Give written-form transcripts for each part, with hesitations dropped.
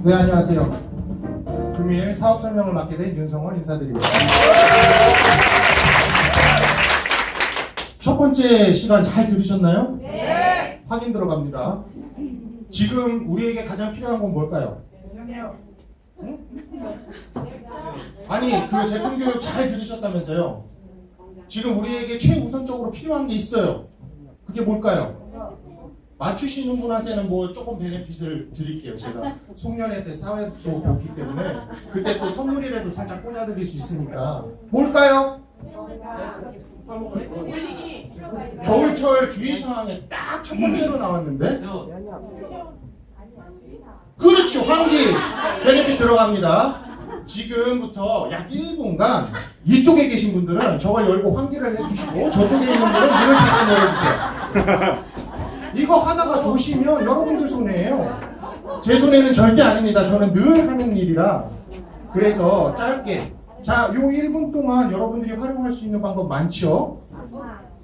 네, 안녕하세요. 금일 사업 설명을 맡게 된 윤성원 인사드립니다. 첫 번째 시간 잘 들으셨나요? 네. 확인 들어갑니다. 지금 우리에게 가장 필요한 건 뭘까요? 응? 아니, 그 재통교육 잘 들으셨다면서요? 지금 우리에게 최우선적으로 필요한 게 있어요. 그게 뭘까요? 맞추시는 분한테는 뭐 조금 베네핏을 드릴게요. 제가 송년회 때 사회도 보기 때문에 그때 또 선물이라도 살짝 꽂아드릴 수 있으니까. 뭘까요? 겨울철 주의사항에 딱 첫 번째로 나왔는데, 그렇죠, 환기 베네핏 들어갑니다. 지금부터 약 1분간 이쪽에 계신 분들은 저걸 열고 환기를 해주시고 저쪽에 있는 분들은 문을 잠깐 열어주세요. 이거 하다가 조시면 여러분들 손해예요. 제 손해는 절대 아닙니다. 저는 늘 하는 일이라. 그래서 짧게, 자, 요 1분 동안 여러분들이 활용할 수 있는 방법 많죠?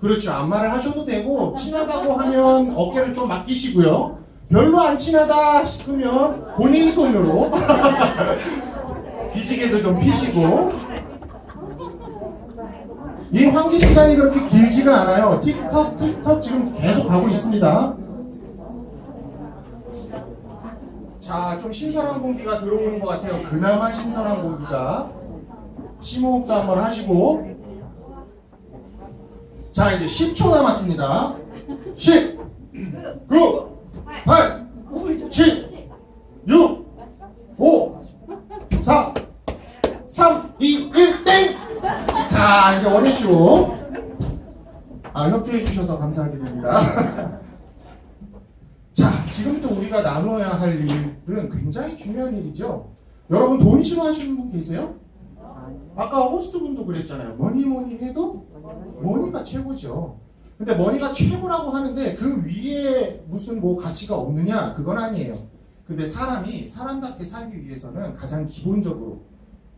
그렇죠. 안마를 하셔도 되고, 친하다고 하면 어깨를 좀 맡기시고요. 별로 안 친하다 싶으면 본인 손으로 기지개도 좀 피시고. 이 환기 시간이 그렇게 길지가 않아요. 틱톡 틱톡 지금 계속 가고 있습니다. 자, 좀 신선한 공기가 들어오는 것 같아요. 그나마 신선한 공기가. 심호흡도 한번 하시고. 자, 이제 10초 남았습니다. 10, 9, 8, 7, 6, 5, 4, 3, 2, 1, 땡! 자, 이제 원위치로. 협조해 주셔서 감사하게 됩니다. 자, 지금부터 우리가 나눠야 할 일은 굉장히 중요한 일이죠. 여러분, 돈 싫어하시는 분 계세요? 아까 호스트 분도 그랬잖아요. 뭐니 해도 머니가 최고죠. 근데 머니가 최고라고 하는데 그 위에 무슨 뭐 가치가 없느냐? 그건 아니에요. 근데 사람이 사람답게 살기 위해서는 가장 기본적으로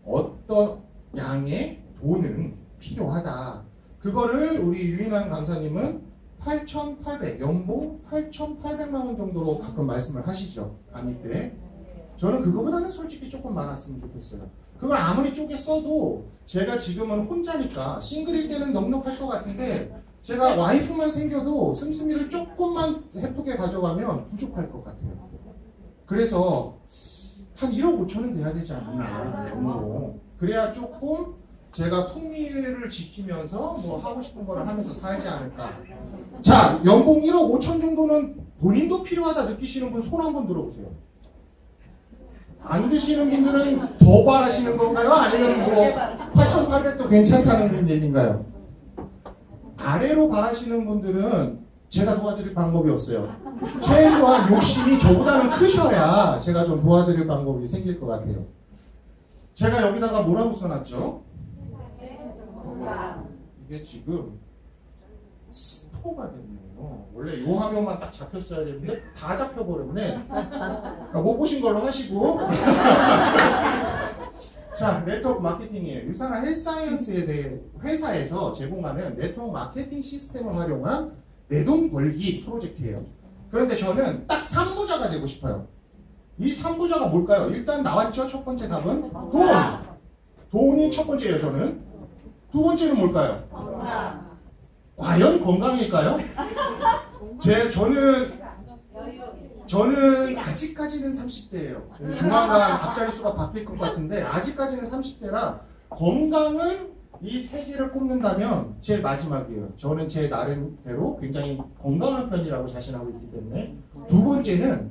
어떤 양의 돈은 필요하다. 그거를 우리 유인환 강사님은 8,800, 연봉 8,800만 원 정도로 가끔 말씀을 하시죠. 강의 때. 저는 그거보다는 솔직히 조금 많았으면 좋겠어요. 그걸 아무리 쪼개 써도 제가 지금은 혼자니까 싱글일 때는 넉넉할 것 같은데 제가 와이프만 생겨도 씀씀이를 조금만 예쁘게 가져가면 부족할 것 같아요. 그래서 한 1억 5천은 돼야 되지 않나. 그래야 조금 제가 풍미를 지키면서 뭐 하고 싶은 거를 하면서 살지 않을까. 자, 연봉 1억 5천 정도는 본인도 필요하다 느끼시는 분 손 한번 들어보세요. 안 드시는 분들은 더 바라시는 건가요? 아니면 뭐 8,800도 괜찮다는 얘기인가요? 아래로 바라시는 분들은 제가 도와드릴 방법이 없어요. 최소한 욕심이 저보다는 크셔야 제가 좀 도와드릴 방법이 생길 것 같아요. 제가 여기다가 뭐라고 써놨죠? 이게 지금 스포가 됐네요. 원래 요 화면만 딱 잡혔어야 되는데 다 잡혀버렸네. 그러니까 못 보신 걸로 하시고. 자, 네트워크 마케팅이에요. 유산한 헬스사이언스에 대해 회사에서 제공하는 네트워크 마케팅 시스템을 활용한 내 돈 벌기 프로젝트예요. 그런데 저는 딱 3부자가 되고 싶어요. 이 3부자가 뭘까요? 일단 나왔죠? 첫 번째 답은 돈! 돈이 첫 번째예요, 저는. 두 번째는 뭘까요? 건강. 과연 건강일까요? 저는 아직까지는 30대예요. 조만간 앞자리 수가 바뀔 것 같은데 아직까지는 30대라 건강은 이 세 개를 꼽는다면 제일 마지막이에요. 저는 제 나름대로 굉장히 건강한 편이라고 자신하고 있기 때문에. 두 번째는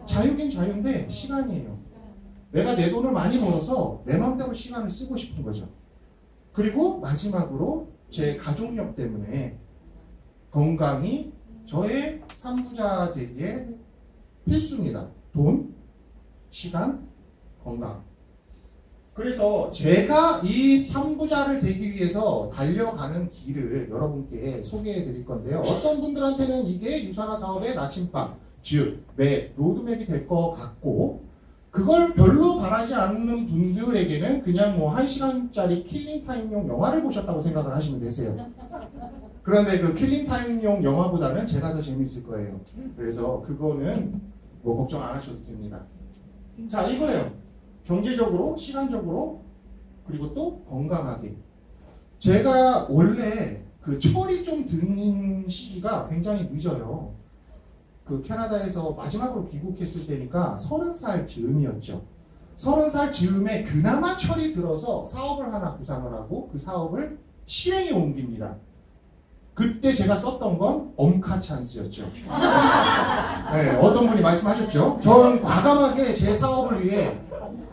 자유긴 자유인데 시간이에요. 내가 내 돈을 많이 벌어서 내 마음대로 시간을 쓰고 싶은 거죠. 그리고 마지막으로 제 가족력 때문에 건강이 저의 3부자 되기에 필수입니다. 돈, 시간, 건강. 그래서 제가 이 3부자를 되기 위해서 달려가는 길을 여러분께 소개해 드릴 건데요. 어떤 분들한테는 이게 유산화 사업의 나침반, 즉, 로드맵이 될 것 같고, 그걸 별로 바라지 않는 분들에게는 그냥 뭐 1시간짜리 킬링타임용 영화를 보셨다고 생각을 하시면 되세요. 그런데 그 킬링타임용 영화보다는 제가 더 재밌을 거예요. 그래서 그거는 뭐 걱정 안 하셔도 됩니다. 자, 이거예요. 경제적으로, 시간적으로, 그리고 또 건강하게. 제가 원래 그 철이 좀 드는 시기가 굉장히 늦어요. 그 캐나다에서 마지막으로 귀국했을 때니까 30살 즈음이었죠. 30살 즈음에 그나마 철이 들어서 사업을 하나 구상을 하고 그 사업을 실행에 옮깁니다. 그때 제가 썼던 건 엄카 찬스였죠. 네, 어떤 분이 말씀하셨죠? 전 과감하게 제 사업을 위해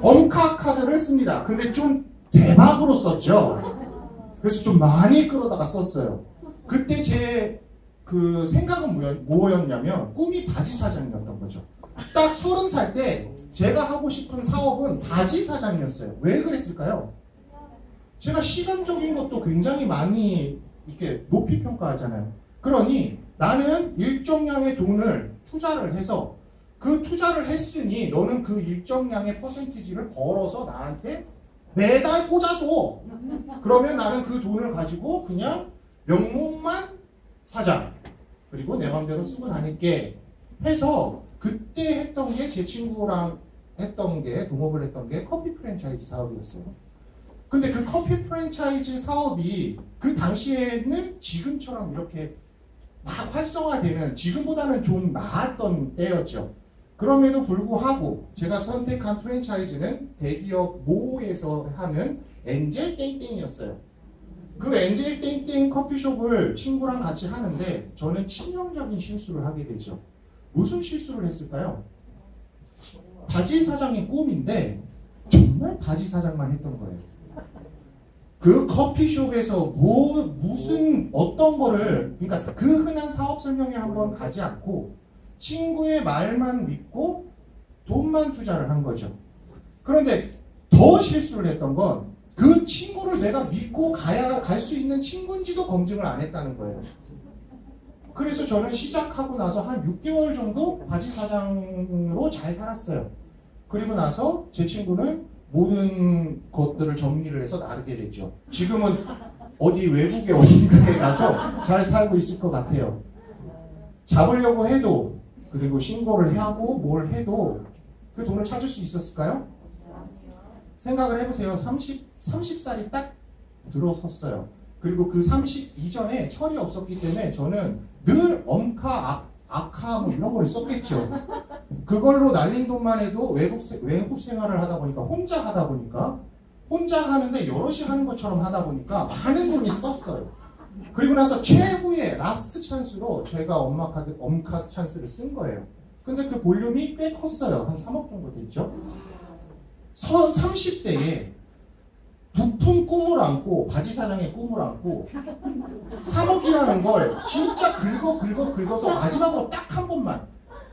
엄카 카드를 씁니다. 근데 좀 대박으로 썼죠. 그래서 좀 많이 끌어다가 썼어요. 그때 제 그 생각은 뭐였냐면 꿈이 바지 사장이었던 거죠. 딱 30살 때 제가 하고 싶은 사업은 바지 사장이었어요. 왜 그랬을까요? 제가 시간적인 것도 굉장히 많이 이렇게 높이 평가하잖아요. 그러니 나는 일정량의 돈을 투자를 해서 그 투자를 했으니 너는 그 일정량의 퍼센티지를 벌어서 나한테 매달 꽂아줘. 그러면 나는 그 돈을 가지고 그냥 명목만 사자. 그리고 내 맘대로 쓰고 다닐게 해서 그때 했던 게 제 친구랑 했던 게 동업을 했던 게 커피 프랜차이즈 사업이었어요. 근데 그 커피 프랜차이즈 사업이 그 당시에는 지금처럼 이렇게 막 활성화되는 지금보다는 좀 나았던 때였죠. 그럼에도 불구하고 제가 선택한 프랜차이즈는 대기업 모에서 하는 엔젤 땡땡이었어요. 그 엔젤 땡땡 커피숍을 친구랑 같이 하는데 저는 치명적인 실수를 하게 되죠. 무슨 실수를 했을까요? 바지 사장의 꿈인데 정말 바지 사장만 했던 거예요. 그 커피숍에서 무슨 어떤 거를 그러니까 그 흔한 사업 설명회 한번 가지 않고 친구의 말만 믿고 돈만 투자를 한 거죠. 그런데 더 실수를 했던 건 그 친구를 내가 믿고 갈 수 있는 친구인지도 검증을 안 했다는 거예요. 그래서 저는 시작하고 나서 한 6개월 정도 바지 사장으로 잘 살았어요. 그리고 나서 제 친구는 모든 것들을 정리를 해서 나르게 됐죠. 지금은 어디 외국에 어딘가에 가서 잘 살고 있을 것 같아요. 잡으려고 해도 그리고 신고를 하고 뭘 해도 그 돈을 찾을 수 있었을까요? 생각을 해보세요. 30살이 딱 들어섰어요. 그리고 그 30 이전에 철이 없었기 때문에 저는 늘 엄카, 아카 뭐 이런 걸 썼겠죠. 그걸로 날린 돈만 해도 외국 생활을 하다 보니까 혼자 하는데 여럿이 하는 것처럼 하다 보니까 많은 돈이 썼어요. 그리고 나서 최후의 라스트 찬스로 제가 엄카 찬스를 쓴 거예요. 근데 그 볼륨이 꽤 컸어요. 한 3억 정도 됐죠. 30대에 부푼 꿈을 안고 바지 사장의 꿈을 안고 3억이라는 걸 진짜 긁어서 마지막으로 딱 한 번만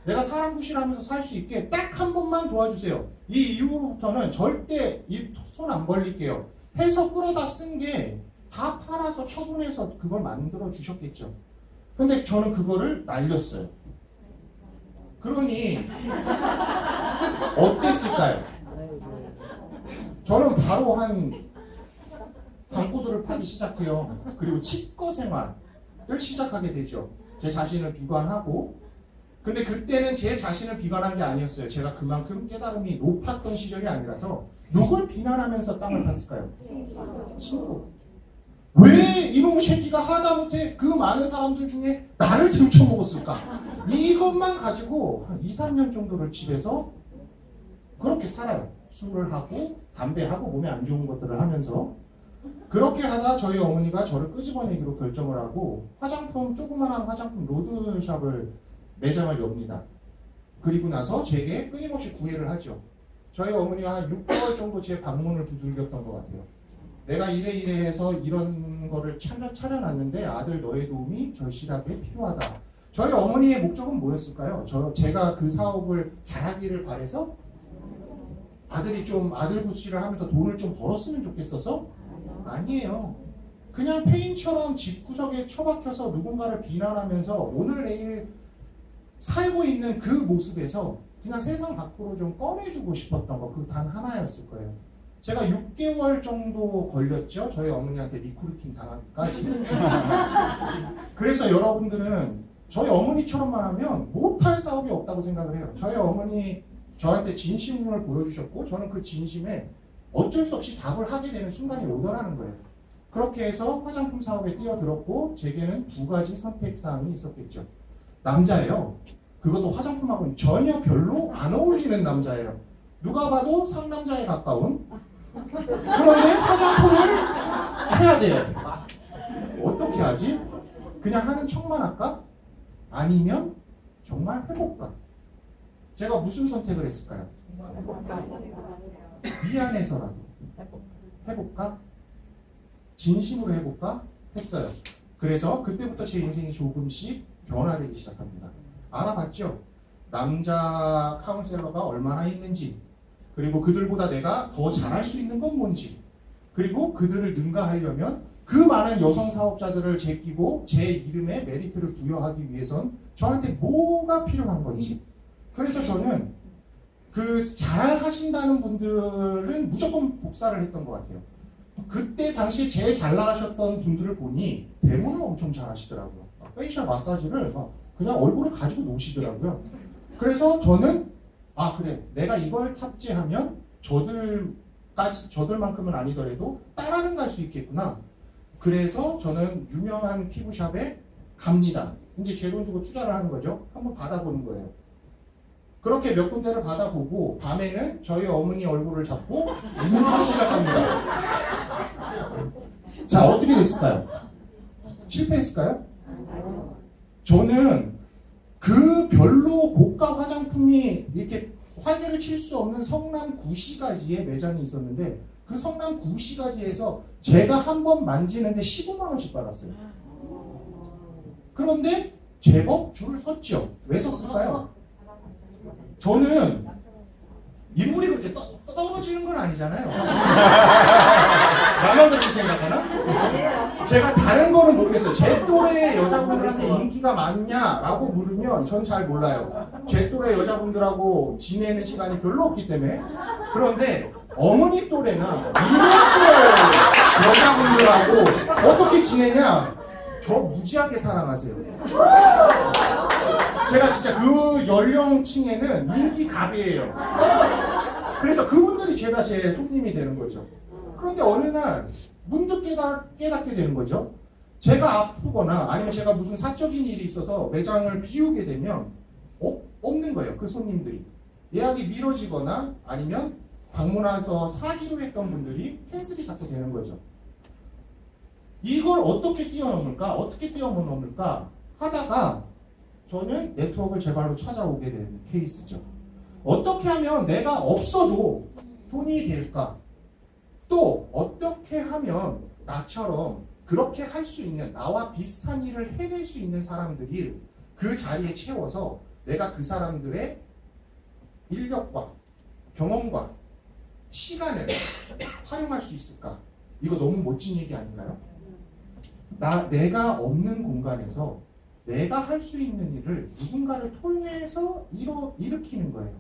내가 사람 구실하면서 살 수 있게 딱 한 번만 도와주세요. 이 이후부터는 절대 손 안 벌릴게요. 해서 끌어다 쓴 게 다 팔아서 처분해서 그걸 만들어 주셨겠죠. 근데 저는 그거를 날렸어요. 그러니 어땠을까요? 저는 바로 한 광고들을 파기 시작해요. 그리고 치과 생활을 시작하게 되죠. 제 자신을 비관하고. 근데 그때는 제 자신을 비관한 게 아니었어요. 제가 그만큼 깨달음이 높았던 시절이 아니라서 누굴 비난하면서 땅을 팠을까요? 친구. 왜 이놈 새끼가 하다못해 그 많은 사람들 중에 나를 들쳐먹었을까? 이것만 가지고 한 2, 3년 정도를 집에서 그렇게 살아요. 술을 하고 담배하고 몸에 안 좋은 것들을 하면서 그렇게 하다 저희 어머니가 저를 끄집어내기로 결정을 하고 조그만한 화장품 로드샵을 매장을 엽니다. 그리고 나서 제게 끊임없이 구애를 하죠. 저희 어머니가 한 6개월 정도 제 방문을 두들겼던 것 같아요. 내가 이래 해서 이런 거를 차려놨는데 아들 너의 도움이 절실하게 필요하다. 저희 어머니의 목적은 뭐였을까요? 제가 그 사업을 잘하기를 바래서 아들이 좀 아들 구실을 하면서 돈을 좀 벌었으면 좋겠어서? 아니에요. 그냥 페인처럼 집구석에 처박혀서 누군가를 비난하면서 오늘 내일 살고 있는 그 모습에서 그냥 세상 밖으로 좀 꺼내주고 싶었던 거 그 단 하나였을 거예요. 제가 6개월 정도 걸렸죠. 저희 어머니한테 리크루팅 당하기까지. 그래서 여러분들은 저희 어머니처럼만 하면 못할 사업이 없다고 생각을 해요. 저희 어머니 저한테 진심을 보여주셨고 저는 그 진심에 어쩔 수 없이 답을 하게 되는 순간이 오더라는 거예요. 그렇게 해서 화장품 사업에 뛰어들었고 제게는 두 가지 선택사항이 있었겠죠. 남자예요. 그것도 화장품하고는 전혀 별로 안 어울리는 남자예요. 누가 봐도 상남자에 가까운. 그런데 화장품을 해야 돼요. 어떻게 하지? 그냥 하는 척만 할까? 아니면 정말 해볼까? 제가 무슨 선택을 했을까요? 미안해서라도 해볼까? 진심으로 해볼까? 했어요. 그래서 그때부터 제 인생이 조금씩 변화되기 시작합니다. 알아봤죠? 남자 카운셀러가 얼마나 있는지, 그리고 그들보다 내가 더 잘할 수 있는 건 뭔지, 그리고 그들을 능가하려면 그 많은 여성 사업자들을 제끼고 제 이름에 메리트를 부여하기 위해선 저한테 뭐가 필요한 건지. 그래서 저는 그 잘하신다는 분들은 무조건 복사를 했던 것 같아요. 그때 당시 제일 잘 나가셨던 분들을 보니 대문을 엄청 잘하시더라고요. 페이셜 마사지를 막 그냥 얼굴을 가지고 노시더라고요. 그래서 저는 그래, 내가 이걸 탑재하면 저들만큼은 아니더라도 따라는 갈 수 있겠구나. 그래서 저는 유명한 피부샵에 갑니다. 이제 제 돈 주고 투자를 하는 거죠. 한번 받아보는 거예요. 그렇게 몇 군데를 받아보고 밤에는 저희 어머니 얼굴을 잡고 울기 시작합니다. 자, 어떻게 됐을까요? 실패했을까요? 저는 그 별로 고가 화장품이 이렇게 화제를 칠 수 없는 성남 구시가지에 매장이 있었는데 그 성남 구시가지에서 제가 한 번 만지는데 15만 원씩 받았어요. 그런데 제법 줄을 섰죠. 왜 섰을까요? 저는 인물이 그렇게 떨어지는 건 아니잖아요. 나만 그렇게 생각하나? 제가 다른 거는 모르겠어요. 제 또래 여자분들한테 인기가 많냐라고 물으면 전 잘 몰라요. 제 또래 여자분들하고 지내는 시간이 별로 없기 때문에. 그런데 어머니 또래나 이런 또래 여자분들하고 어떻게 지내냐? 저 무지하게 사랑하세요. 제가 진짜 그 연령층에는 인기갑이에요. 그래서 그분들이 죄다 제 손님이 되는 거죠. 그런데 어느 날 문득 깨닫게 되는 거죠. 제가 아프거나 아니면 제가 무슨 사적인 일이 있어서 매장을 비우게 되면 없는 거예요. 그 손님들이. 예약이 미뤄지거나 아니면 방문해서 사기로 했던 분들이 캔슬이 자꾸 되는 거죠. 이걸 어떻게 뛰어넘을까 하다가 저는 네트워크를 제 발로 찾아오게 된 케이스죠. 어떻게 하면 내가 없어도 돈이 될까? 또 어떻게 하면 나처럼 그렇게 할 수 있는, 나와 비슷한 일을 해낼 수 있는 사람들이 그 자리에 채워서 내가 그 사람들의 인력과 경험과 시간을 활용할 수 있을까? 이거 너무 멋진 얘기 아닌가요? 내가 없는 공간에서 내가 할 수 있는 일을 누군가를 통해서 일으키는 거예요.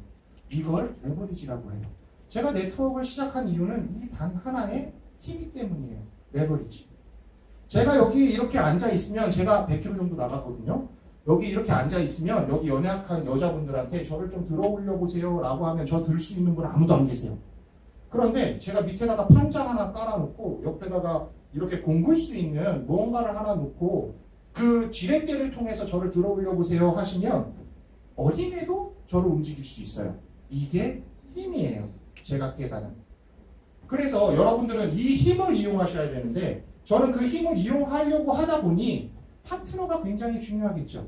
이걸 레버리지라고 해요. 제가 네트워크를 시작한 이유는 이 단 하나의 힘 때문이에요. 레버리지. 제가 여기 이렇게 앉아있으면 제가 100kg 정도 나가거든요. 여기 이렇게 앉아있으면 여기 연약한 여자분들한테 저를 좀 들어올려 보세요 라고 하면 저 들 수 있는 분 아무도 안 계세요. 그런데 제가 밑에다가 판장 하나 깔아놓고 옆에다가 이렇게 공굴 수 있는 무언가를 하나 놓고 그 지렛대를 통해서 저를 들어올려 보세요 하시면 어린애도 저를 움직일 수 있어요. 이게 힘이에요. 제가 깨달은. 그래서 여러분들은 이 힘을 이용하셔야 되는데 저는 그 힘을 이용하려고 하다 보니 파트너가 굉장히 중요하겠죠.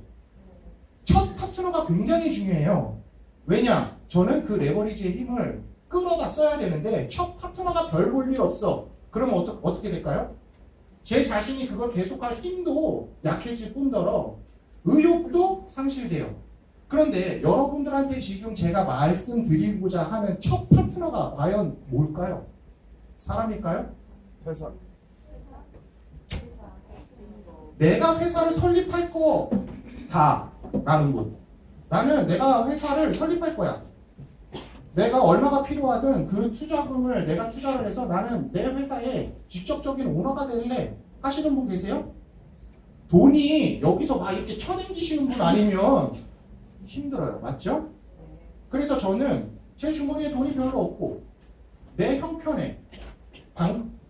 첫 파트너가 굉장히 중요해요. 왜냐? 저는 그 레버리지의 힘을 끌어다 써야 되는데 첫 파트너가 별 볼 일 없어. 그러면 어떻게 될까요? 제 자신이 그걸 계속할 힘도 약해질 뿐더러 의욕도 상실돼요. 그런데 여러분들한테 지금 제가 말씀드리고자 하는 첫 파트너가 과연 뭘까요? 사람일까요? 회사. 내가 회사를 설립할 거다라는 분. 나는 내가 회사를 설립할 거야. 내가 얼마가 필요하든 그 투자금을 내가 투자를 해서 나는 내 회사에 직접적인 오너가 될래 하시는 분 계세요? 돈이 여기서 막 이렇게 쳐댕기시는 분 아니면 힘들어요. 맞죠? 그래서 저는 제 주머니에 돈이 별로 없고 내 형편에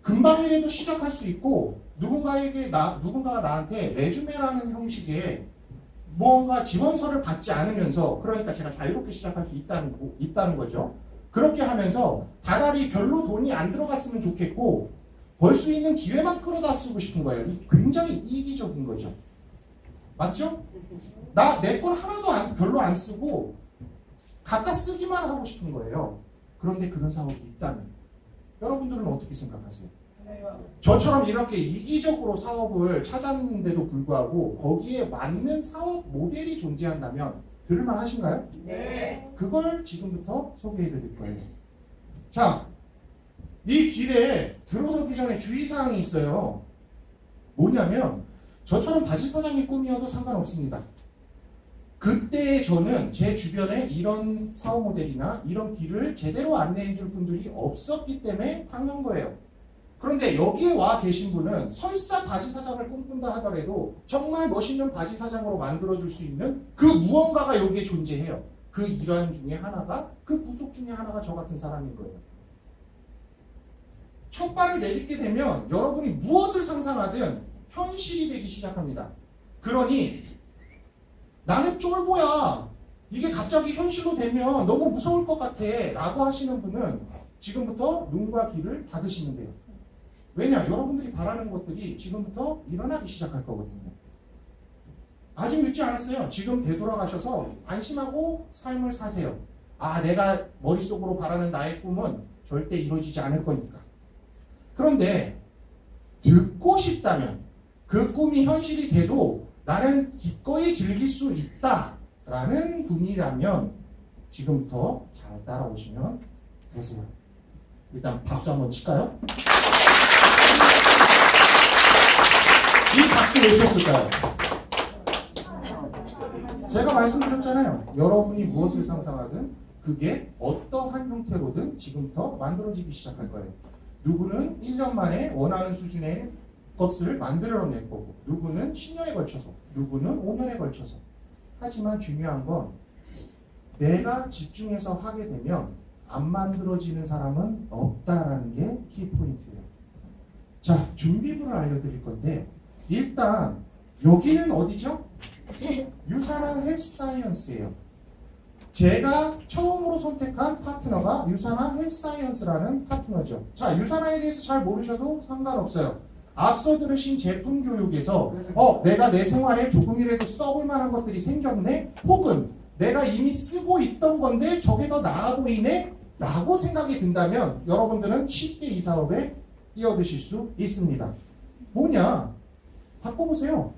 금방이라도 시작할 수 있고 누군가가 나한테 레주메라는 형식의 무언가 지원서를 받지 않으면서 그러니까 제가 자유롭게 시작할 수 있다는 거죠. 그렇게 하면서 다달이 별로 돈이 안 들어갔으면 좋겠고 벌 수 있는 기회만 끌어다 쓰고 싶은 거예요. 굉장히 이기적인 거죠. 맞죠? 나 내 건 하나도 별로 안 쓰고 갖다 쓰기만 하고 싶은 거예요. 그런데 그런 사업이 있다면 여러분들은 어떻게 생각하세요? 저처럼 이렇게 이기적으로 사업을 찾았는데도 불구하고 거기에 맞는 사업 모델이 존재한다면 들을만 하신가요? 네. 그걸 지금부터 소개해 드릴 거예요. 자, 이 길에 들어서기 전에 주의사항이 있어요. 뭐냐면 저처럼 바지 사장이 꿈이어도 상관없습니다. 그때 저는 제 주변에 이런 사업 모델이나 이런 길을 제대로 안내해 줄 분들이 없었기 때문에 당한 거예요. 그런데 여기에 와 계신 분은 설사 바지 사장을 꿈꾼다 하더라도 정말 멋있는 바지 사장으로 만들어줄 수 있는 그 무언가가 여기에 존재해요. 그 일환 중에 하나가, 그 부속 중에 하나가 저 같은 사람인 거예요. 첫 발을 내딛게 되면 여러분이 무엇을 상상하든 현실이 되기 시작합니다. 그러니 나는 쫄보야. 이게 갑자기 현실로 되면 너무 무서울 것 같아. 라고 하시는 분은 지금부터 눈과 귀를 닫으시면 돼요. 왜냐? 여러분들이 바라는 것들이 지금부터 일어나기 시작할 거거든요. 아직 늦지 않았어요. 지금 되돌아가셔서 안심하고 삶을 사세요. 아, 내가 머릿속으로 바라는 나의 꿈은 절대 이루어지지 않을 거니까. 그런데 듣고 싶다면 그 꿈이 현실이 돼도 나는 기꺼이 즐길 수 있다라는 분이라면 지금부터 잘 따라오시면 되세요. 일단 박수 한번 칠까요? 이 박수 왜 쳤을까요? 제가 말씀드렸잖아요. 여러분이 무엇을 상상하든 그게 어떠한 형태로든 지금부터 만들어지기 시작할 거예요. 누구는 1년 만에 원하는 수준의 것을 만들어낼 거고, 누구는 10년에 걸쳐서, 누구는 5년에 걸쳐서. 하지만 중요한 건 내가 집중해서 하게 되면 안 만들어지는 사람은 없다라는 게 키포인트예요. 자, 준비물을 알려드릴 건데 일단 여기는 어디죠? 유산화 헬스사이언스예요. 제가 처음으로 선택한 파트너가 유산화 헬스사이언스라는 파트너죠. 자, 유산화에 대해서 잘 모르셔도 상관없어요. 앞서 들으신 제품 교육에서 내가 내 생활에 조금이라도 써볼 만한 것들이 생겼네? 혹은 내가 이미 쓰고 있던 건데 저게 더 나아 보이네? 라고 생각이 든다면 여러분들은 쉽게 이 사업에 뛰어드실 수 있습니다. 뭐냐? 바꿔보세요.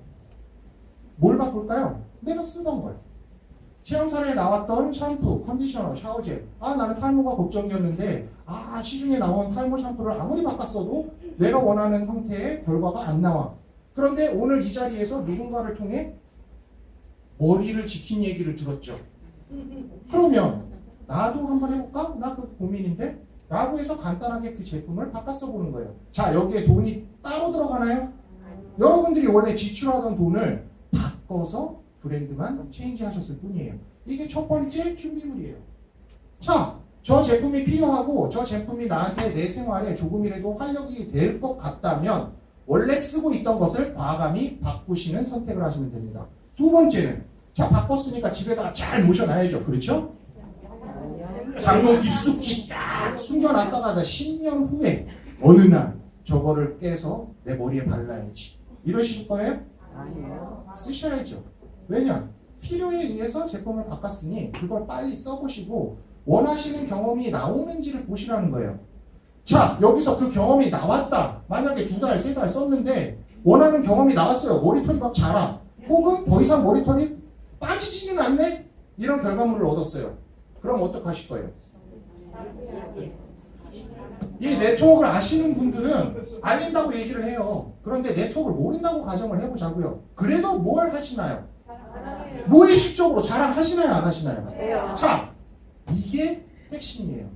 뭘 바꿀까요? 내가 쓰던 걸. 체험사례에 나왔던 샴푸, 컨디셔너, 샤워젤. 나는 탈모가 걱정이었는데 시중에 나온 탈모 샴푸를 아무리 바꿨어도 내가 원하는 형태의 결과가 안 나와. 그런데 오늘 이 자리에서 누군가를 통해 머리를 지킨 얘기를 들었죠. 그러면 나도 한번 해볼까? 나 그 고민인데? 라고 해서 간단하게 그 제품을 바꿔 써보는 거예요. 자, 여기에 돈이 따로 들어가나요? 여러분들이 원래 지출하던 돈을 바꿔서 브랜드만 체인지 하셨을 뿐이에요. 이게 첫 번째 준비물이에요. 자, 저 제품이 필요하고 저 제품이 나한테 내 생활에 조금이라도 활력이 될 것 같다면 원래 쓰고 있던 것을 과감히 바꾸시는 선택을 하시면 됩니다. 두 번째는 자, 바꿨으니까 집에다가 잘 모셔놔야죠. 그렇죠? 장롱 깊숙이 딱 숨겨놨다가 10년 후에 어느 날 저거를 깨서 내 머리에 발라야지. 이러실 거예요? 아니에요. 쓰셔야죠. 왜냐? 필요에 의해서 제품을 바꿨으니 그걸 빨리 써보시고 원하시는 경험이 나오는지를 보시라는 거예요. 자, 여기서 그 경험이 나왔다. 만약에 2달, 3달 썼는데 원하는 경험이 나왔어요. 머리털이 막 자라. 혹은 더 이상 머리털이 빠지지는 않네? 이런 결과물을 얻었어요. 그럼 어떡하실 거예요? 이 네트워크를 아시는 분들은 알린다고 얘기를 해요. 그런데 네트워크를 모른다고 가정을 해보자고요. 그래도 뭘 하시나요? 무의식적으로 자랑하시나요? 안 하시나요? 자, 이게 핵심이에요.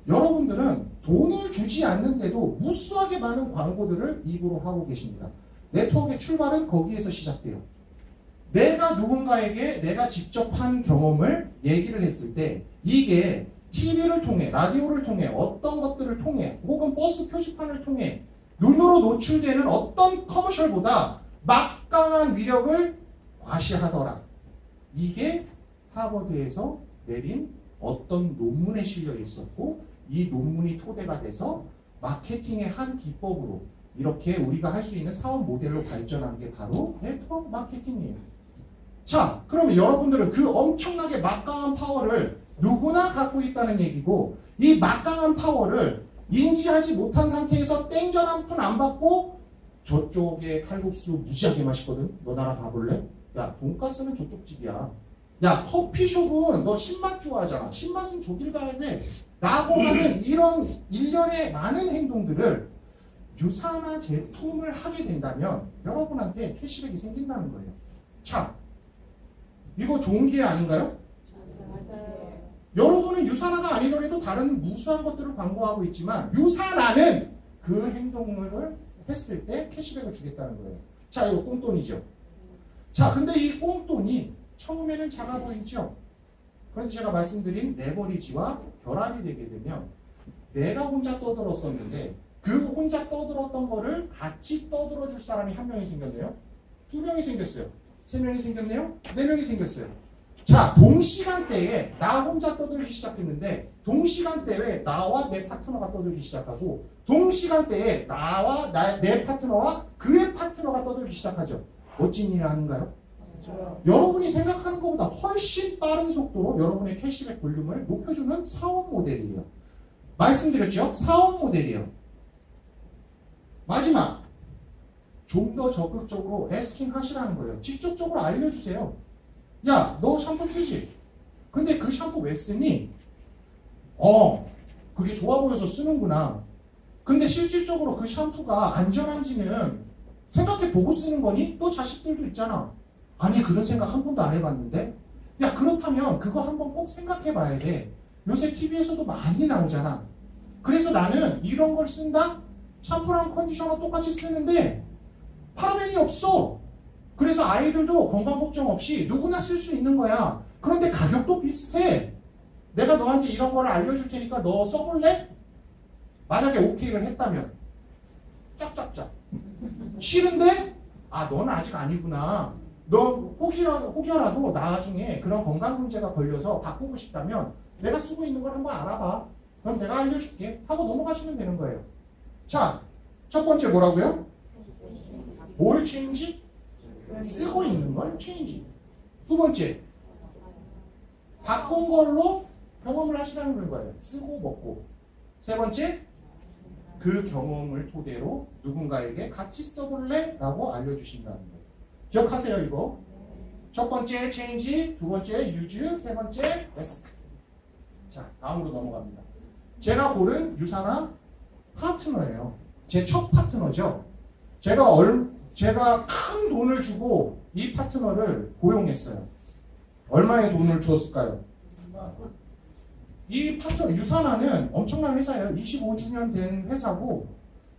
여러분들은 돈을 주지 않는데도 무수하게 많은 광고들을 입으로 하고 계십니다. 네트워크의 출발은 거기에서 시작돼요. 내가 누군가에게 내가 직접 한 경험을 얘기를 했을 때 이게 TV를 통해, 라디오를 통해, 어떤 것들을 통해, 혹은 버스 표지판을 통해 눈으로 노출되는 어떤 커머셜보다 막강한 위력을 과시하더라. 이게 하버드에서 내린 어떤 논문에 실려 있었고 이 논문이 토대가 돼서 마케팅의 한 기법으로 이렇게 우리가 할 수 있는 사업 모델로 발전한 게 바로 네트워크 마케팅이에요. 자, 그러면 여러분들은 그 엄청나게 막강한 파워를 누구나 갖고 있다는 얘기고 이 막강한 파워를 인지하지 못한 상태에서 땡전 한 푼 안 받고 저쪽에 칼국수 무지하게 맛있거든. 너 나랑 가볼래? 야, 돈가스는 저쪽 집이야. 야, 커피숍은 너 신맛 좋아하잖아. 신맛은 저길 가야 돼. 라고 하는 이런 일련의 많은 행동들을 유사나 제품을 하게 된다면 여러분한테 캐시백이 생긴다는 거예요. 자, 이거 좋은 기회 아닌가요? 여러분은 유사나가 아니더라도 다른 무수한 것들을 광고하고 있지만 유사나는 그 행동을 했을 때 캐시백을 주겠다는 거예요. 자, 이거 꽁돈이죠. 자, 근데 이 꽁돈이 처음에는 작아 보이죠. 그런데 제가 말씀드린 레버리지와 결합이 되게 되면 내가 혼자 떠들었었는데 그 혼자 떠들었던 거를 같이 떠들어 줄 사람이 한 명이 생겼네요. 두 명이 생겼어요. 세 명이 생겼네요. 네 명이 생겼어요. 자, 동시간대에 나 혼자 떠들기 시작했는데 동시간대에 나와 내 파트너가 떠들기 시작하고 동시간대에 나와 내 파트너와 그의 파트너가 떠들기 시작하죠. 멋진 일이 아닌가요? 여러분이 생각하는 것보다 훨씬 빠른 속도로 여러분의 캐시백 볼륨을 높여주는 사업 모델이에요. 말씀드렸죠? 사업 모델이에요. 마지막, 좀 더 적극적으로 애스킹 하시라는 거예요. 직접적으로 알려주세요. 야, 너 샴푸 쓰지? 근데 그 샴푸 왜 쓰니? 그게 좋아 보여서 쓰는구나. 근데 실질적으로 그 샴푸가 안전한지는 생각해 보고 쓰는 거니? 또 자식들도 있잖아. 아니, 그런 생각 한 번도 안 해봤는데? 야, 그렇다면 그거 한번 꼭 생각해 봐야 돼. 요새 TV에서도 많이 나오잖아. 그래서 나는 이런 걸 쓴다? 샴푸랑 컨디셔너 똑같이 쓰는데 파라벤이 없어. 그래서 아이들도 건강 걱정 없이 누구나 쓸 수 있는 거야. 그런데 가격도 비슷해. 내가 너한테 이런 거를 알려줄 테니까 너 써볼래? 만약에 오케이를 했다면 짝짝짝. 싫은데? 아, 너는 아직 아니구나. 너 혹여라도 나중에 그런 건강 문제가 걸려서 바꾸고 싶다면 내가 쓰고 있는 걸 한번 알아봐. 그럼 내가 알려줄게. 하고 넘어가시면 되는 거예요. 자, 첫 번째 뭐라고요? 뭘 체인지? 쓰고 있는 걸 체인지. 두 번째, 바꾼 걸로 경험을 하시라는 거예요. 쓰고 먹고. 세 번째, 그 경험을 토대로 누군가에게 같이 써볼래? 라고 알려주신다는 거예요. 기억하세요, 이거. 첫 번째, 체인지. 두 번째, 유즈. 세 번째, 레스크. 자, 다음으로 넘어갑니다. 제가 고른 유사나 파트너예요. 제 첫 파트너죠. 제가 큰 돈을 주고 이 파트너를 고용했어요. 얼마의 돈을 주었을까요? 이 파트너, 유사나는 엄청난 회사예요. 25주년 된 회사고,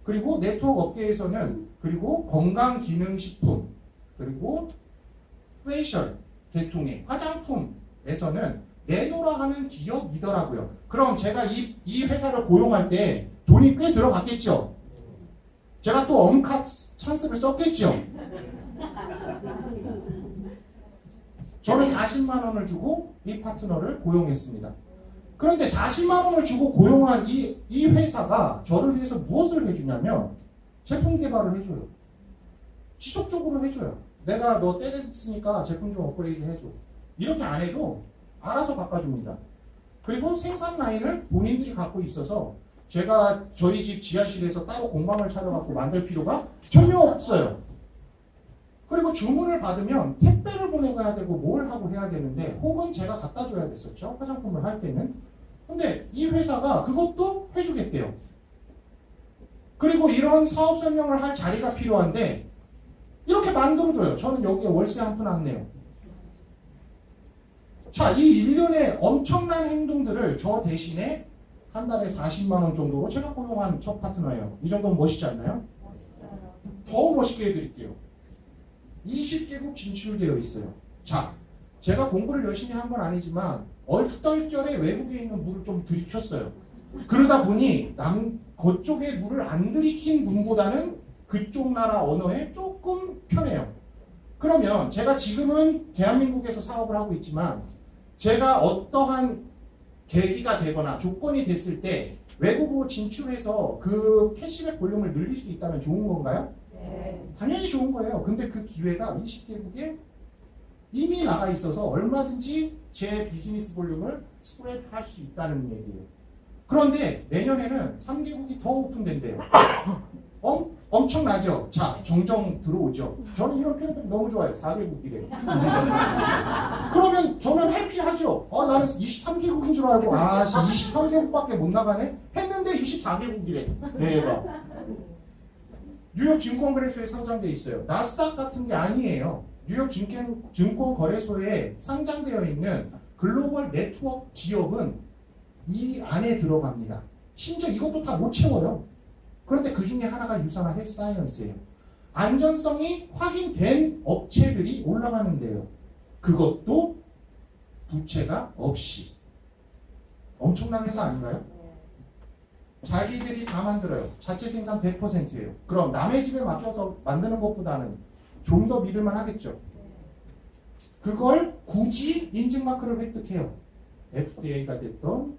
그리고 네트워크 업계에서는, 그리고 건강기능식품, 그리고 페이셜 계통의 화장품에서는 내노라 하는 기업이더라고요. 그럼 제가 이 회사를 고용할 때 돈이 꽤 들어갔겠죠? 제가 또 엄카 찬스를 썼겠죠? 저는 40만 원을 주고 이 파트너를 고용했습니다. 그런데 40만 원을 주고 고용한 이 회사가 저를 위해서 무엇을 해주냐면 제품 개발을 해줘요. 지속적으로 해줘요. 내가 너 때 됐으니까 제품 좀 업그레이드 해줘. 이렇게 안 해도 알아서 바꿔줍니다. 그리고 생산 라인을 본인들이 갖고 있어서 제가 저희 집 지하실에서 따로 공방을 차려갖고 만들 필요가 전혀 없어요. 그리고 주문을 받으면 택배를 보내가야 되고 뭘 하고 해야 되는데 혹은 제가 갖다 줘야 됐었죠. 화장품을 할 때는. 근데 이 회사가 그것도 해주겠대요. 그리고 이런 사업 설명을 할 자리가 필요한데 이렇게 만들어줘요. 저는 여기에 월세 한 푼 안 내요. 자, 이 일련의 엄청난 행동들을 저 대신에 한 달에 40만 원 정도로 제가 고용한 첫 파트너예요. 이 정도면 멋있지 않나요? 더 멋있게 해드릴게요. 20개국 진출되어 있어요. 자, 제가 공부를 열심히 한 건 아니지만 얼떨결에 외국에 있는 물을 좀 들이켰어요. 그러다 보니 그쪽에 물을 안 들이킨 분보다는 그쪽 나라 언어에 조금 편해요. 그러면 제가 지금은 대한민국에서 사업을 하고 있지만 제가 어떠한 계기가 되거나 조건이 됐을 때 외국으로 진출해서 그 캐시백 볼륨을 늘릴 수 있다면 좋은 건가요? 네. 당연히 좋은 거예요. 근데 그 기회가 20개국에 이미 나가 있어서 얼마든지 제 비즈니스 볼륨을 스프레드 할 수 있다는 얘기예요. 그런데 내년에는 3개국이 더 오픈된대요. 엄청나죠? 자, 정정 들어오죠. 저는 이런 피드백 너무 좋아요. 4개국이래요. 그러면 저는 해피하죠. 나는 23개국인 줄 알고 23개국밖에 못 나가네? 했는데 24개국이래. 대박. 뉴욕 증권거래소에 상장되어 있어요. 나스닥 같은 게 아니에요. 뉴욕 증권거래소에 상장되어 있는 글로벌 네트워크 기업은 이 안에 들어갑니다. 심지어 이것도 다 못 채워요. 그런데 그 중에 하나가 유산화 헬스사이언스예요. 안전성이 확인된 업체들이 올라가는데요. 그것도 부채가 없이. 엄청난 회사 아닌가요? 자기들이 다 만들어요. 자체 생산 100%예요. 그럼 남의 집에 맡겨서 만드는 것보다는 좀 더 믿을만 하겠죠. 그걸 굳이 인증마크를 획득해요. FDA가 됐던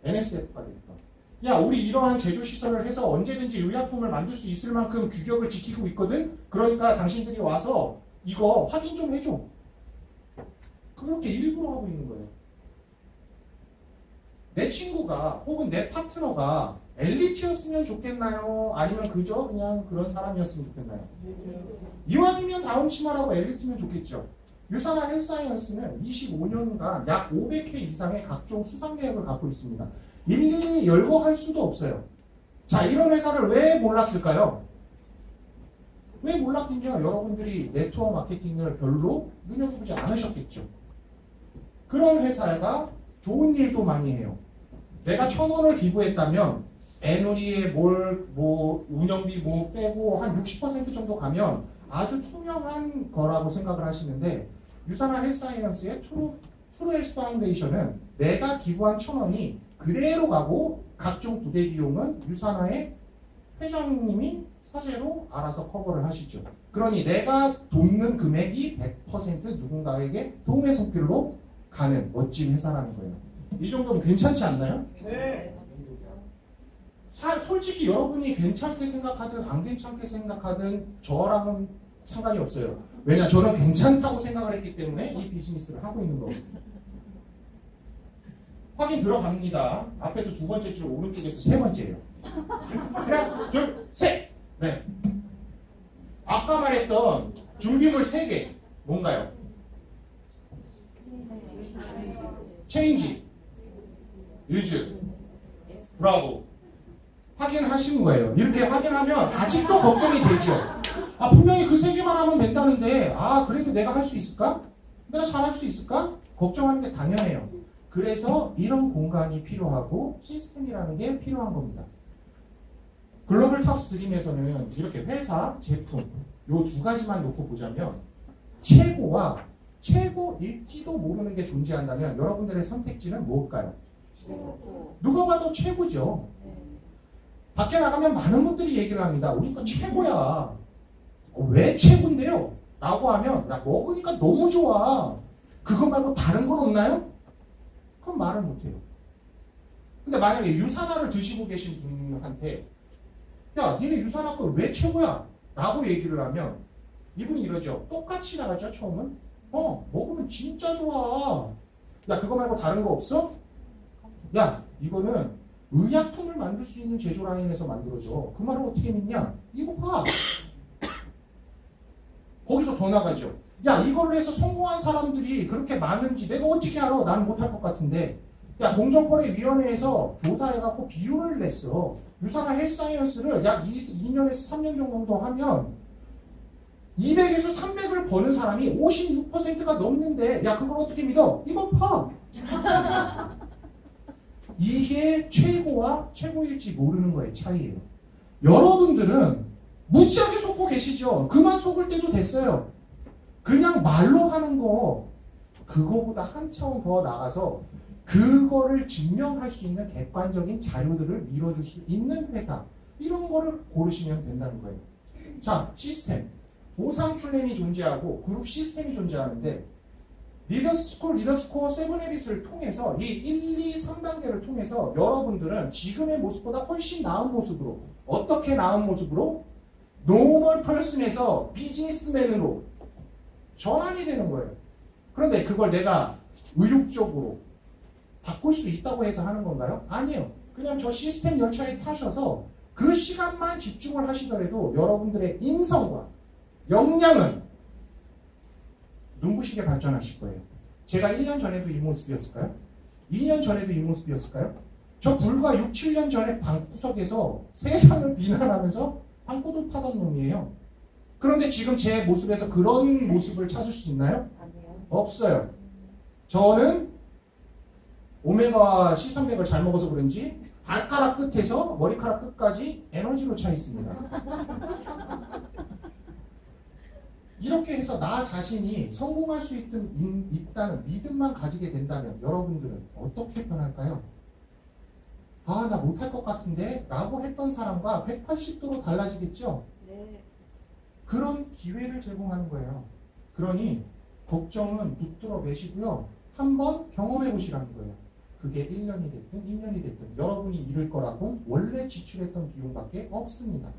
NSF가 됐던. 야, 우리 이러한 제조시설을 해서 언제든지 의약품을 만들 수 있을 만큼 규격을 지키고 있거든. 그러니까 당신들이 와서 이거 확인 좀 해줘. 그렇게 일부러 하고 있는 거예요. 내 친구가 혹은 내 파트너가 엘리트였으면 좋겠나요? 아니면 그저 그냥 그런 사람이었으면 좋겠나요? 이왕이면 다운 치마라고 엘리트면 좋겠죠. 유산화 헬스사이언스는 25년간 약 500회 이상의 각종 수상 계획을 갖고 있습니다. 일일이 열거할 수도 없어요. 자, 이런 회사를 왜 몰랐을까요? 왜 몰랐긴요? 여러분들이 네트워크 마케팅을 별로 눈여겨보지 않으셨겠죠. 그런 회사가 좋은 일도 많이 해요. 내가 1,000원을 기부했다면 애누리에 운영비 빼고 한 60% 정도 가면 아주 투명한 거라고 생각을 하시는데 유산화 헬스사이언스의 트루 헬스 파운데이션은 내가 기부한 1,000원이 그대로 가고 각종 부대 비용은 유산화의 회장님이 사재로 알아서 커버를 하시죠. 그러니 내가 돕는 금액이 100% 누군가에게 도움의 손길로 가는 멋진 회사라는 거예요. 이 정도면 괜찮지 않나요? 네. 솔직히 여러분이 괜찮게 생각하든 안 괜찮게 생각하든 저랑은 상관이 없어요. 왜냐, 저는 괜찮다고 생각을 했기 때문에 이 비즈니스를 하고 있는 거거든요. 확인 들어갑니다. 앞에서 두 번째 줄, 오른쪽에서 세 번째예요. 하나, 둘, 셋! 네. 아까 말했던 준비물 3개 뭔가요? 체인지, 유즈, 브라보. 확인하신 거예요. 이렇게 확인하면 아직도 걱정이 되죠. 분명히 그 3개만 하면 된다는데 그래도 내가 할 수 있을까? 내가 잘할 수 있을까? 걱정하는 게 당연해요. 그래서 이런 공간이 필요하고 시스템이라는 게 필요한 겁니다. 글로벌 탑스 드림에서는 이렇게 회사, 제품 요 2가지만 놓고 보자면 최고와 최고일지도 모르는 게 존재한다면 여러분들의 선택지는 뭘까요? 누가 봐도 최고죠. 밖에 나가면 많은 분들이 얘기를 합니다. 우리 거 최고야. 왜 최고인데요? 라고 하면 야, 먹으니까 너무 좋아. 그거 말고 다른 건 없나요? 그럼 말을 못해요. 근데 만약에 유산화를 드시고 계신 분한테 야, 니네 유산화 거 왜 최고야? 라고 얘기를 하면 이분이 이러죠. 똑같이 나가죠, 처음은. 먹으면 진짜 좋아. 야, 그거 말고 다른 거 없어? 야, 이거는 의약품을 만들 수 있는 제조 라인에서 만들어져. 그 말을 어떻게 믿냐? 이거 봐. 거기서 더 나가죠. 야, 이거를 해서 성공한 사람들이 그렇게 많은지 내가 어떻게 알아? 나는 못할 것 같은데. 야, 공정거래위원회에서 조사해갖고 비율을 냈어. 유산화 헬스사이언스를 약 2년에서 3년 정도 하면 200에서 300을 버는 사람이 56%가 넘는데 야 그걸 어떻게 믿어? 이거 파. 이게 최고와 최고일지 모르는 거의 차이예요. 여러분들은 무지하게 속고 계시죠? 그만 속을 때도 됐어요. 그냥 말로 하는 거 그거보다 한 차원 더 나가서 그거를 증명할 수 있는 객관적인 자료들을 밀어줄 수 있는 회사 이런 거를 고르시면 된다는 거예요. 자, 시스템. 보상 플랜이 존재하고 그룹 시스템이 존재하는데 리더스코어 7헤빗을 통해서 이 1, 2, 3단계를 통해서 여러분들은 지금의 모습보다 훨씬 나은 모습으로 어떻게 나은 모습으로? 노멀 퍼슨에서 비즈니스맨으로 전환이 되는 거예요. 그런데 그걸 내가 의욕적으로 바꿀 수 있다고 해서 하는 건가요? 아니에요. 그냥 저 시스템 열차에 타셔서 그 시간만 집중을 하시더라도 여러분들의 인성과 역량은 눈부시게 발전하실 거예요. 제가 1년 전에도 이 모습이었을까요? 2년 전에도 이 모습이었을까요? 저 불과 6, 7년 전에 방구석에서 세상을 비난하면서 방구도 파던 놈이에요. 그런데 지금 제 모습에서 그런 모습을 찾을 수 있나요? 아니요. 없어요. 저는 오메가 C300을 잘 먹어서 그런지 발가락 끝에서 머리카락 끝까지 에너지로 차 있습니다. 이렇게 해서 나 자신이 성공할 수 있다는 믿음만 가지게 된다면 여러분들은 어떻게 변할까요? 아, 나 못할 것 같은데 라고 했던 사람과 180도로 달라지겠죠? 네. 그런 기회를 제공하는 거예요. 그러니 걱정은 붙들어 매시고요. 한번 경험해 보시라는 거예요. 그게 1년이 됐든 2년이 됐든 여러분이 잃을 거라고는 원래 지출했던 비용밖에 없습니다.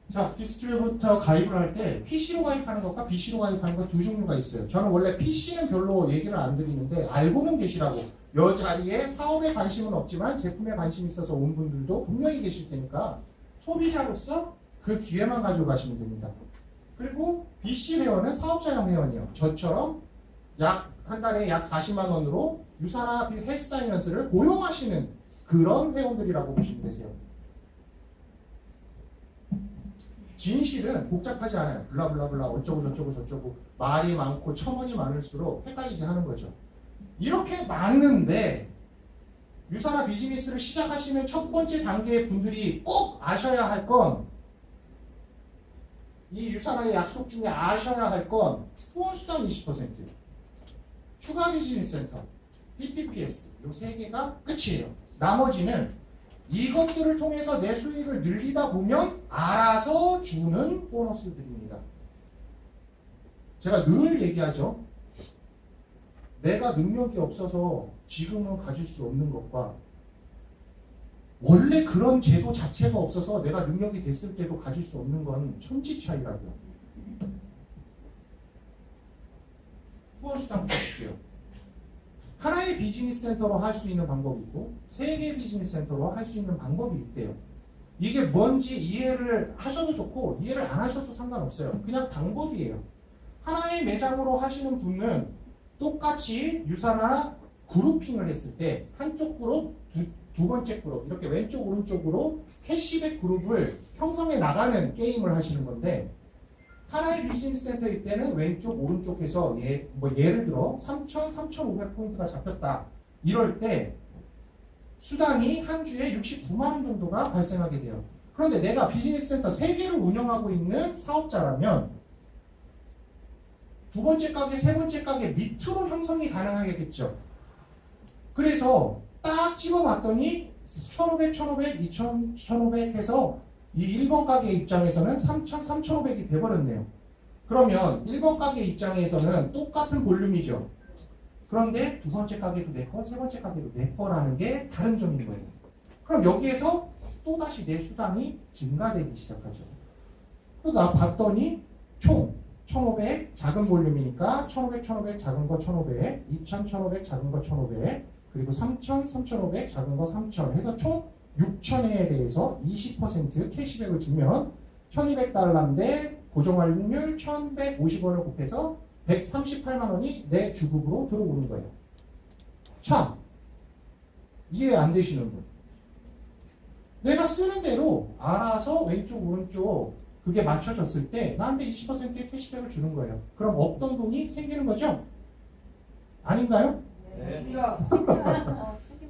자, 디스트리뷰터 가입을 할 때 PC로 가입하는 것과 BC로 가입하는 것 두 종류가 있어요. 저는 원래 PC는 별로 얘기를 안 드리는데 알고는 계시라고. 이 자리에 사업에 관심은 없지만 제품에 관심이 있어서 온 분들도 분명히 계실 테니까 소비자로서 그 기회만 가지고 가시면 됩니다. 그리고 BC 회원은 사업자형 회원이에요. 저처럼 한 달에 약 40만 원으로 유산화 헬스사이언스를 고용하시는 그런 회원들이라고 보시면 되세요. 진실은 복잡하지 않아요. 블라블라블라 어쩌고 저쩌고 말이 많고 첨언이 많을수록 헷갈리게 하는 거죠. 이렇게 많은데 유산화 비즈니스를 시작하시는 첫 번째 단계의 분들이 꼭 아셔야 할 건 이 유산화의 약속 중에 아셔야 할 건 후원수당 20%, 추가 비즈니스 센터, PPPS 이 세 개가 끝이에요. 나머지는 이것들을 통해서 내 수익을 늘리다 보면 알아서 주는 보너스들입니다. 제가 늘 얘기하죠. 내가 능력이 없어서 지금은 가질 수 없는 것과 원래 그런 제도 자체가 없어서 내가 능력이 됐을 때도 가질 수 없는 건 천지 차이라고요. 후원수당 볼게요. 하나의 비즈니스 센터로 할 수 있는 방법이 있고 세 개의 비즈니스 센터로 할 수 있는 방법이 있대요. 이게 뭔지 이해를 하셔도 좋고 이해를 안 하셔도 상관없어요. 그냥 방법이에요. 하나의 매장으로 하시는 분은 똑같이 유산화 그룹핑을 했을 때 한쪽 그룹, 두 번째 그룹 이렇게 왼쪽 오른쪽으로 캐시백 그룹을 형성해 나가는 게임을 하시는 건데 하나의 비즈니스 센터일 때는 왼쪽 오른쪽 해서 예를 들어 3,000, 3,500포인트가 잡혔다. 이럴 때 수당이 한 주에 69만 원 정도가 발생하게 돼요. 그런데 내가 비즈니스 센터 3개를 운영하고 있는 사업자라면 두 번째 가게, 세 번째 가게 밑으로 형성이 가능하겠죠. 그래서 딱 집어봤더니 1,500, 1,500, 2,000, 1,500 해서 이 1번 가게 입장에서는 3,000, 3,500이 돼버렸네요. 그러면 1번 가게 입장에서는 똑같은 볼륨이죠. 그런데 두 번째 가게도 내 거, 세 번째 가게도 내 거라는 게 다른 점인 거예요. 그럼 여기에서 또다시 내 수당이 증가되기 시작하죠. 또 나 봤더니 총 1,500 작은 볼륨이니까 1,500, 1,500 작은 거 1,500, 2,000, 1,500 작은 거 1,500, 그리고 3,000, 3,500 작은 거 3,000 해서 총 6,000회에 대해서 20% 캐시백을 주면 1,200달러인데 고정활동률 1,150원을 곱해서 138만 원이 내 주급으로 들어오는 거예요. 자, 이해 안 되시는 분. 내가 쓰는 대로 알아서 왼쪽 오른쪽 그게 맞춰졌을 때 나한테 20%의 캐시백을 주는 거예요. 그럼 없던 돈이 생기는 거죠? 아닌가요? 네.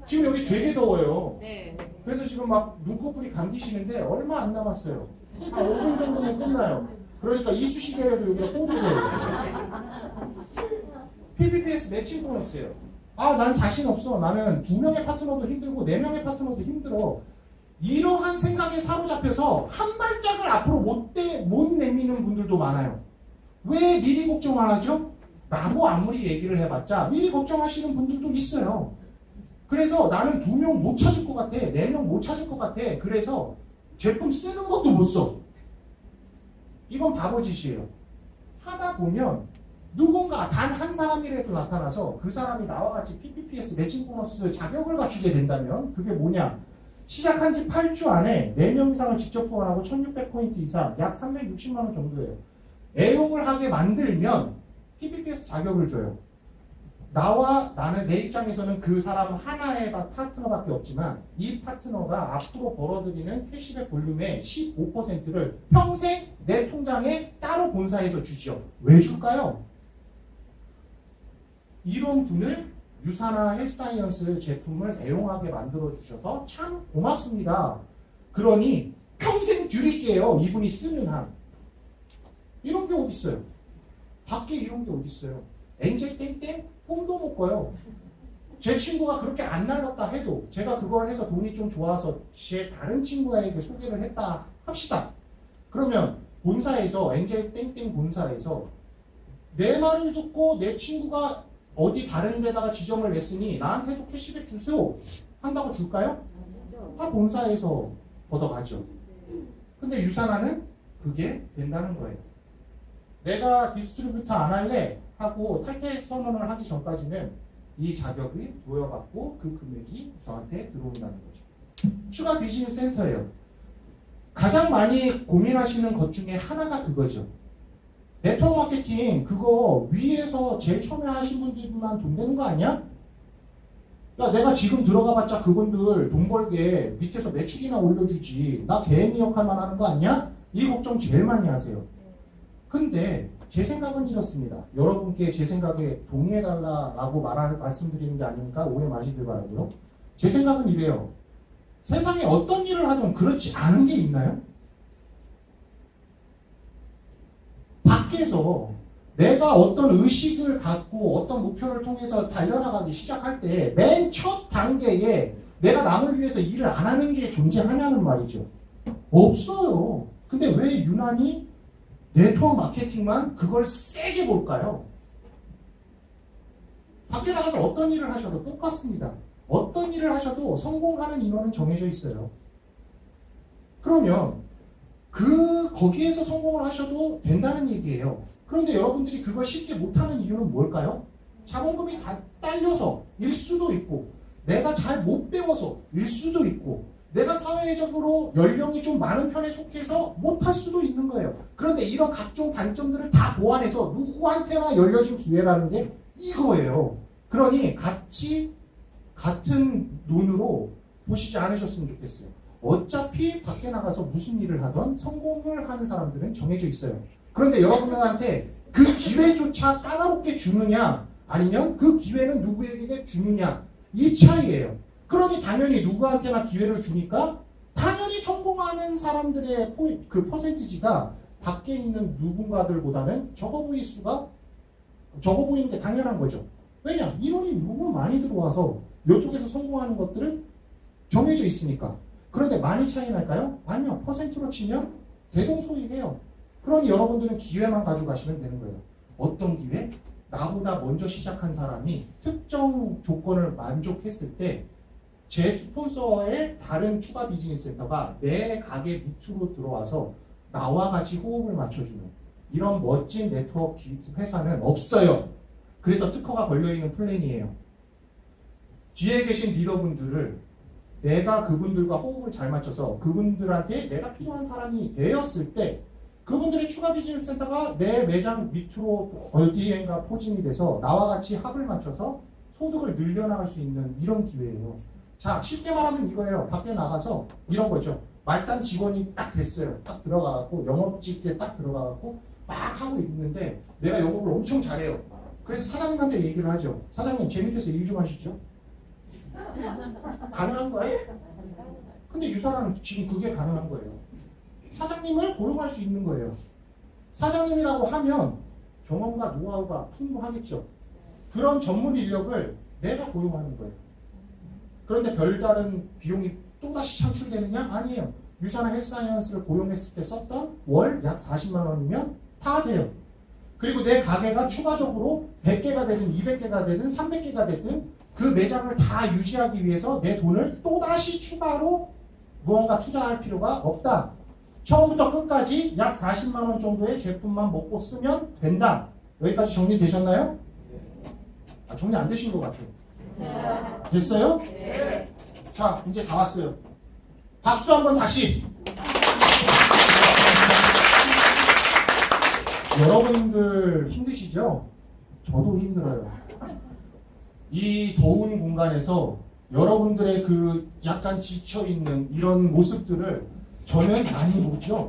지금 여기 되게 더워요. 네. 그래서 지금 막 눈꺼풀이 감기시는데 얼마 안 남았어요. 한 5분 정도면 끝나요. 그러니까 이쑤시개라도 여기다 꽂으세요. PPPS 매칭 보너스예요. 아, 난 자신 없어. 나는 2명의 파트너도 힘들고 4명의 파트너도 힘들어. 이러한 생각에 사로잡혀서 한 발짝을 앞으로 못 내미는 분들도 많아요. 왜 미리 걱정 안 하죠? 라고 아무리 얘기를 해봤자 미리 걱정하시는 분들도 있어요. 그래서 나는 2명 못 찾을 것 같아. 4명 못 찾을 것 같아. 그래서 제품 쓰는 것도 못 써. 이건 바보짓이에요. 하다 보면 누군가 단 한 사람이라도 나타나서 그 사람이 나와 같이 PPPS 매칭 보너스 자격을 갖추게 된다면 그게 뭐냐? 시작한 지 8주 안에 4명 이상을 직접 후원하고 1600포인트 이상 약 360만 원 정도예요. 애용을 하게 만들면 PPPS 자격을 줘요. 나는 내 입장에서는 그 사람 하나의 파트너밖에 없지만 이 파트너가 앞으로 벌어들이는 캐시백 볼륨의 15%를 평생 내 통장에 따로 본사에서 주죠. 왜 줄까요? 이런 분을 유사나 헬사이언스 제품을 애용하게 만들어 주셔서 참 고맙습니다. 그러니 평생 드릴게요. 이분이 쓰는 한. 이런 게 어딨어요? 밖에 이런 게 어딨어요? 엔젤 땡땡 꿈도 못 꿔요. 제 친구가 그렇게 안 날랐다 해도 제가 그걸 해서 돈이 좀 좋아서 제 다른 친구에게 소개를 했다 합시다. 그러면 본사에서 엔젤 땡땡 본사에서 내 말을 듣고 내 친구가 어디 다른 데다가 지점을 냈으니 나한테도 캐시백 주세요 한다고 줄까요? 다 본사에서 걷어가죠. 근데 유산화는 그게 된다는 거예요. 내가 디스트리뷰터 안 할래 하고 탈퇴 선언을 하기 전까지는 이 자격이 부여받고 그 금액이 저한테 들어온다는 거죠. 추가 비즈니스 센터예요. 가장 많이 고민하시는 것 중에 하나가 그거죠. 네트워크 마케팅 그거 위에서 제일 처음에 하신 분들만 돈 되는 거 아니야? 야, 내가 지금 들어가봤자 그분들 돈 벌게 밑에서 매출이나 올려주지. 나 개미 역할만 하는 거 아니야? 이 걱정 제일 많이 하세요. 근데 제 생각은 이렇습니다. 여러분께 제 생각에 동의해달라고 말씀드리는 게 아니니까 오해 마시길 바라고요. 제 생각은 이래요. 세상에 어떤 일을 하든 그렇지 않은 게 있나요? 밖에서 내가 어떤 의식을 갖고 어떤 목표를 통해서 달려나가기 시작할 때 맨 첫 단계에 내가 남을 위해서 일을 안 하는 게 존재하냐는 말이죠. 없어요. 근데 왜 유난히 네트워크 마케팅만 그걸 세게 볼까요? 밖에 나가서 어떤 일을 하셔도 똑같습니다. 어떤 일을 하셔도 성공하는 인원은 정해져 있어요. 그러면 거기에서 성공을 하셔도 된다는 얘기예요. 그런데 여러분들이 그걸 쉽게 못하는 이유는 뭘까요? 자본금이 다 딸려서 일 수도 있고 내가 잘 못 배워서 일 수도 있고 내가 사회적으로 연령이 좀 많은 편에 속해서 못할 수도 있는 거예요. 그런데 이런 각종 단점들을 다 보완해서 누구한테나 열려진 기회라는 게 이거예요. 그러니 같은 눈으로 보시지 않으셨으면 좋겠어요. 어차피 밖에 나가서 무슨 일을 하던 성공을 하는 사람들은 정해져 있어요. 그런데 여러분들한테 그 기회조차 까다롭게 주느냐 아니면 그 기회는 누구에게 주느냐 이 차이예요. 그러니 당연히 누구한테나 기회를 주니까 당연히 성공하는 사람들의 그 퍼센티지가 밖에 있는 누군가들보다는 적어 보이는 게 당연한 거죠. 왜냐? 인원이 너무 많이 들어와서 이쪽에서 성공하는 것들은 정해져 있으니까. 그런데 많이 차이 날까요? 아니요. 퍼센트로 치면 대동소이해요. 그러니 여러분들은 기회만 가져가시면 되는 거예요. 어떤 기회? 나보다 먼저 시작한 사람이 특정 조건을 만족했을 때 제 스폰서의 다른 추가 비즈니스 센터가 내 가게 밑으로 들어와서 나와 같이 호흡을 맞춰주는 이런 멋진 네트워크 회사는 없어요. 그래서 특허가 걸려있는 플랜이에요. 뒤에 계신 리더분들을 내가 그분들과 호흡을 잘 맞춰서 그분들한테 내가 필요한 사람이 되었을 때 그분들의 추가 비즈니스 센터가 내 매장 밑으로 어디엔가 포진이 돼서 나와 같이 합을 맞춰서 소득을 늘려나갈 수 있는 이런 기회예요. 자, 쉽게 말하면 이거예요. 밖에 나가서 이런 거죠. 말단 직원이 딱 됐어요. 딱 들어가갖고 영업직에 딱 들어가갖고 막 하고 있는데 내가 영업을 엄청 잘해요. 그래서 사장님한테 얘기를 하죠. 사장님 제 밑에서 일 좀 하시죠. 가능한 거예요? 근데 유사는 지금 그게 가능한 거예요. 사장님을 고용할 수 있는 거예요. 사장님이라고 하면 경험과 노하우가 풍부하겠죠. 그런 전문 인력을 내가 고용하는 거예요. 그런데 별다른 비용이 또다시 창출되느냐? 아니에요. 유사나 헬스사이언스를 고용했을 때 썼던 월 약 40만 원이면 다 돼요. 그리고 내 가게가 추가적으로 100개가 되든 200개가 되든 300개가 되든 그 매장을 다 유지하기 위해서 내 돈을 또다시 추가로 무언가 투자할 필요가 없다. 처음부터 끝까지 약 40만 원 정도의 제품만 먹고 쓰면 된다. 여기까지 정리되셨나요? 아, 정리 안 되신 것 같아요. 됐어요? 네. 자, 이제 다 왔어요. 박수 한번 다시. 여러분들 힘드시죠? 저도 힘들어요. 이 더운 공간에서 여러분들의 그 약간 지쳐있는 이런 모습들을 저는 많이 보죠.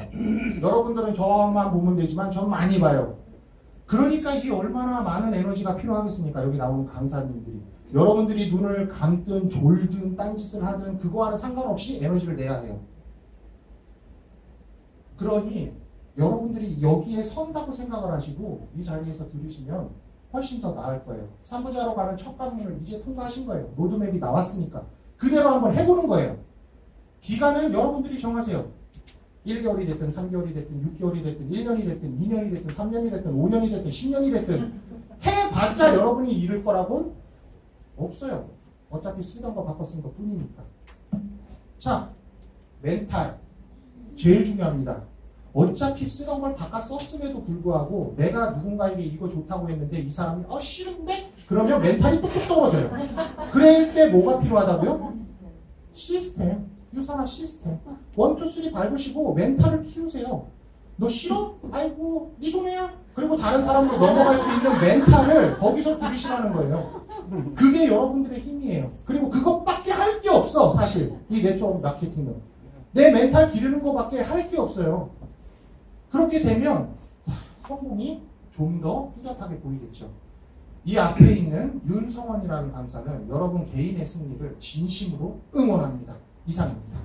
여러분들은 저만 보면 되지만 전 많이 봐요. 그러니까 이 얼마나 많은 에너지가 필요하겠습니까? 여기 나오는 강사님들이. 여러분들이 눈을 감든 졸든 딴짓을 하든 그거와는 상관없이 에너지를 내야 해요. 그러니 여러분들이 여기에 선다고 생각을 하시고 이 자리에서 들으시면 훨씬 더 나을 거예요. 3부자로 가는 첫 관문을 이제 통과하신 거예요. 로드맵이 나왔으니까. 그대로 한번 해보는 거예요. 기간은 여러분들이 정하세요. 1개월이 됐든 3개월이 됐든 6개월이 됐든 1년이 됐든 2년이 됐든 3년이 됐든 5년이 됐든 10년이 됐든 해봤자 여러분이 잃을 거라고는 없어요. 어차피 쓰던 거 바꿔 쓴 것 뿐이니까. 자, 멘탈 제일 중요합니다. 어차피 쓰던 걸 바꿔 썼음에도 불구하고 내가 누군가에게 이거 좋다고 했는데 이 사람이 싫은데? 그러면 멘탈이 뚝뚝 떨어져요. 그럴 때 뭐가 필요하다고요? 시스템. 유사나 시스템. 1, 2, 3 밟으시고 멘탈을 키우세요. 너 싫어? 아이고 네 손해야? 그리고 다른 사람으로 넘어갈 수 있는 멘탈을 거기서 들이시라는 거예요. 그게 여러분들의 힘이에요. 그리고 그것밖에 할 게 없어. 사실 이 네트워크 마케팅은 내 멘탈 기르는 것밖에 할 게 없어요. 그렇게 되면 성공이 좀 더 뚜렷하게 보이겠죠. 이 앞에 있는 윤성원이라는 강사는 여러분 개인의 승리를 진심으로 응원합니다. 이상입니다.